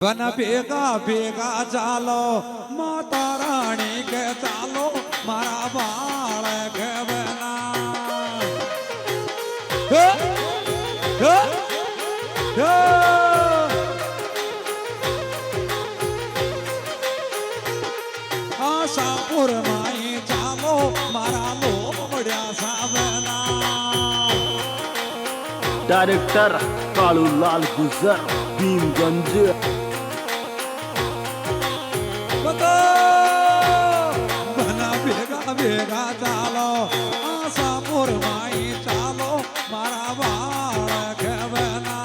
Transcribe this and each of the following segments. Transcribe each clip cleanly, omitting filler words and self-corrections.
बन भेगा भेगा चालो माता रानी के चालो मारा बाल के बना आशापुर माई चालो मारा लोमड़िया सा बना डायरेक्टर कालूलाल गुजर भीमगंज बना भेगा भेगा चालो आशापुर माई चालो मारा बाल के बना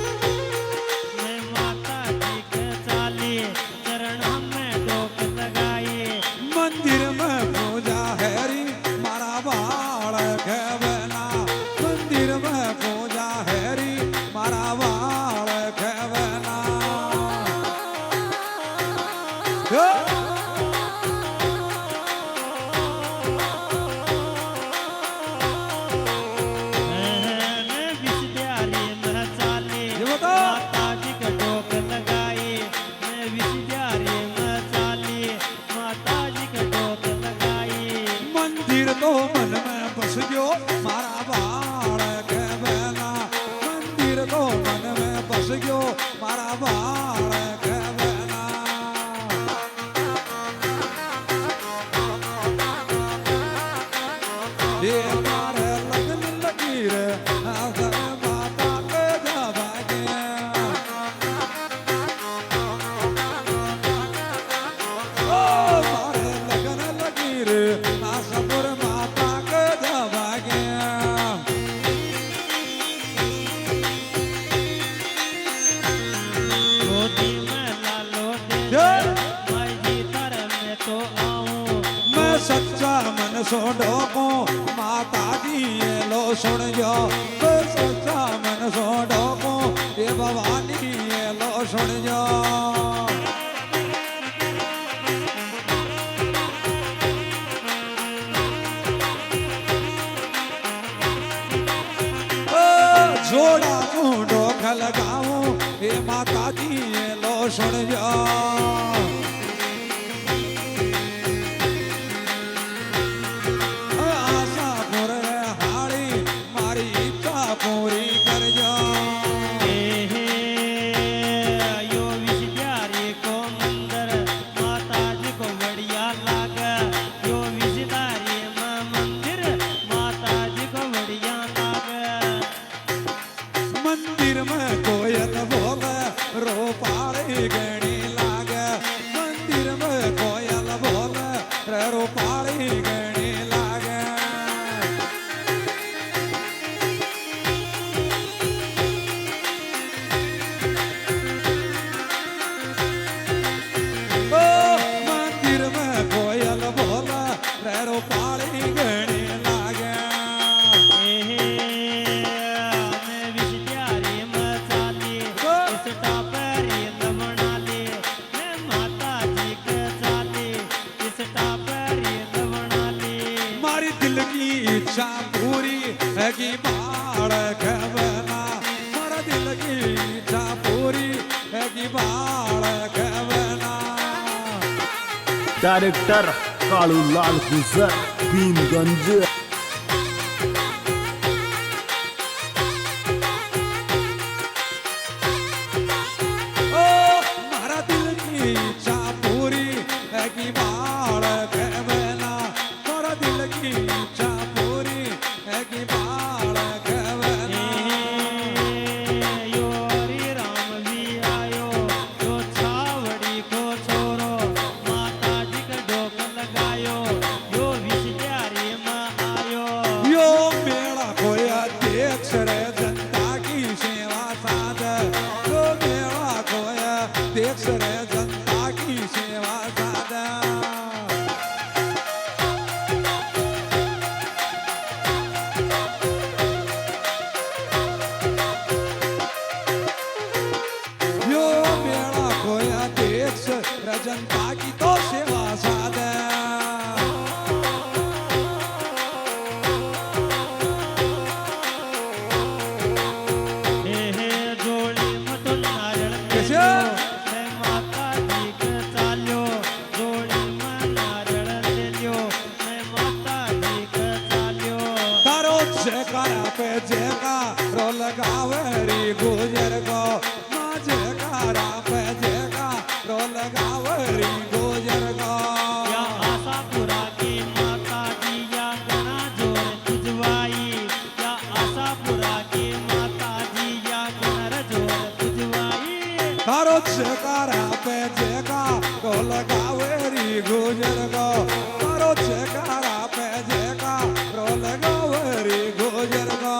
मैं माता जी के चाली चरणों में डोक लगाई मंदिर में पूजा हैरी मारा बाल के बना मंदिर में पूजा हैरी मारा बाल के बना मैं विषधारी में चाली ये बताओ। माता जी के डोक लगाई मैं विषधारी में चाली माता जी के डोक लगाई मंदिर तो मन में बस गयो मारा बाल के बना मंदिर तो मन में बस गयो मारा बाल के बना ये मारे लगन लगी रे आसर माता के जावागे ओ मारे लगन लगी रे आसपुर माता के जावागे गोदी में लालो दे जय। माई जी तर में तो आऊं मैं सच्चा मन सो डोको माता जी ये लो सुन जो मैं सच्चा मन सो डोको ये भवानी ये लो सुन जो ओ, जोड़ा तू डोक लगाऊं ये माता जी ये लो सुन जो आशापुर रे हाड़ी मारी इच्छा पूरी कर जो यो विषधारी को मंदिर माता जी को बढ़िया लागे यो विषधारी में मंदिर माता जी को बढ़िया लागे मंदिर में कोयल बोले रो पाड़ी गणी लागे मंदिर में कोयल बोले रे रो पाड़ी गणी लागे ओ मंदिर में कोयल बोले रे रो पाड़ी गणी लागे मैं विषधारी में चाली इस टापरी लवणाली मैं माता जी के चाली इस टापरी लवणाली मारी दिल की इच्छा पूरी है कि बाल के बना मारा दिल की इच्छा पूरी है कि बाल के बना डायरेक्टर कालूलाल गुजर भीमगंज ओ मारा दिल की इच्छा पूरी है कि बाल के बना मारा दिल की इच्छा पूरी है कि बाल के बना यो हरि राम भी आयो यो छावड़ी को छोरो माता जी का डोक लगायो यो विषधारी में पे जयकारो लगावे री गुजर को माँ जयकारा पे जयकारो लगावे री गुजर को या आशापुरा की माता जी या गणा जोर तुझवाई या आशापुरा की माता जी या गणर जोर तुझवाई तारो जयकारा पे जयकारो लगावे री गुजर को तारो जयकारा पे जयकारो लगावे री गुजर को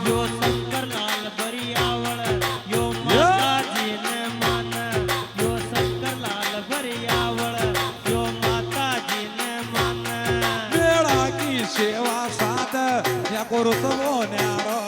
यो शंकर लाल बरियावळ यो माता जी ने मान यो शंकर लाल बरियावळ यो माता जी ने मान मेळा की सेवा साध या करू तो न्यारो